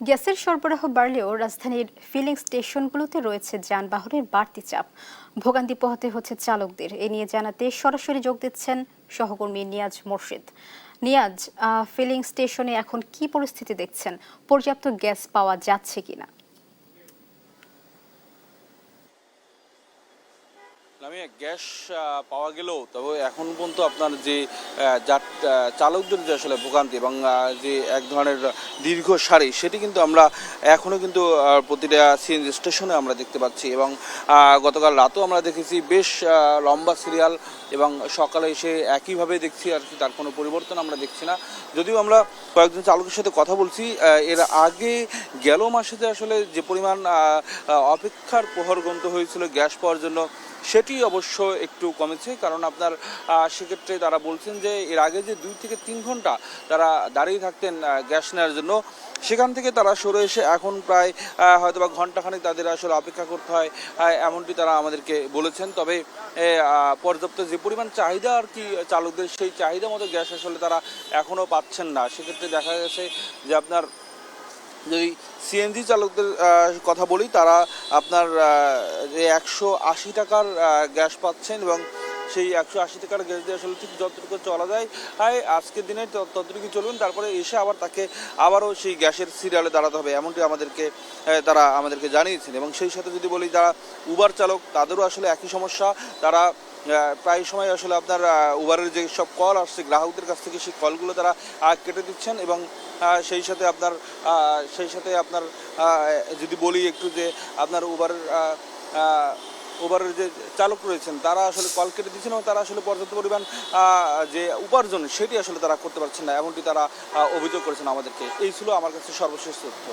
গ্যাসের সরবরাহ বাড়লেও রাজধানীর ফিলিং স্টেশনগুলোতে রয়েছে যানবাহনের বাড়তি চাপ। ভোগান্তি পোহাতে হচ্ছে চালকদের। এ নিয়ে জানাতে সরাসরি যোগ দিচ্ছেন সহকর্মী নিয়াজ মোর্শেদ। নিয়াজ, ফিলিং স্টেশনে এখন কি পরিস্থিতি দেখছেন? পর্যাপ্ত গ্যাস পাওয়া যাচ্ছে কিনা? আমি গ্যাস পাওয়া গেলেও তবে এখন পর্যন্ত আপনার যে চালকদের যে আসলে ভোগান্তি এবং যে এক ধরনের দীর্ঘ সারি সেটি কিন্তু আমরা এখনও কিন্তু প্রতিটা সিএনজি স্টেশনে আমরা দেখতে পাচ্ছি এবং গতকাল রাতেও আমরা দেখেছি বেশ লম্বা সিরিয়াল এবং সকালে এসে একইভাবে দেখছি আর কি, তার কোনো পরিবর্তন আমরা দেখছি না। যদিও আমরা কয়েকজন চালকের সাথে কথা বলছি, এর আগে গেল মাসে আসলে যে পরিমাণ অপেক্ষার প্রহর গুনতে হয়েছিল গ্যাস পাওয়ার জন্য সেটি অবশ্য একটু কমেছে, কারণ আপনার সেক্ষেত্রে তারা বলছেন যে এর আগে যে 2 থেকে 3 ঘন্টা তারা দাঁড়িয়ে থাকতেন গ্যাস নেওয়ার জন্য, সেখান থেকে তারা সরে এসে এখন প্রায় হয়তোবা ঘন্টাখানেক তাদের আসলে অপেক্ষা করতে হয়, এমনটি তারা আমাদেরকে বলেছেন। তবে পর্যাপ্ত যে পরিমাণ চাহিদা আর কি চালকদের, সেই চাহিদা মতো গ্যাস আসলে তারা এখনও পাচ্ছেন না। সেক্ষেত্রে দেখা গেছে যে আপনার যদি সিএনজি চালকদের কথা বলি, তারা আপনার যে 180 টাকার গ্যাস পাচ্ছেন এবং সেই 180 টাকার গ্যাস দিয়ে আসলে ঠিক যতটুকু চলা যায় আজকের দিনে ততটুকু চলবেন, তারপরে এসে আবার তাকে আবারও সেই গ্যাসের সিরিয়ালে দাঁড়াতে হবে, এমনটি তারা আমাদেরকে জানিয়েছেন। এবং সেই সাথে যদি বলি যারা উবার চালক, তাদেরও আসলে একই সমস্যা। তারা প্রায় সময় আসলে আপনার উবারের যে সব কল আসছে গ্রাহকদের কাছ থেকে, সেই কলগুলো তারা কেটে দিচ্ছেন এবং সেই সাথে আপনার যদি বলি একটু যে আপনার উবারের যে চালক রয়েছেন তারা আসলে কল কেটে দিচ্ছেন এবং তারা আসলে পর্যাপ্ত পরিমাণ যে উপার্জন সেটি আসলে তারা করতে পারছেন না, এমনটি তারা অভিযোগ করেছেন আমাদেরকে। এই ছিল আমার কাছে সর্বশেষ তথ্য।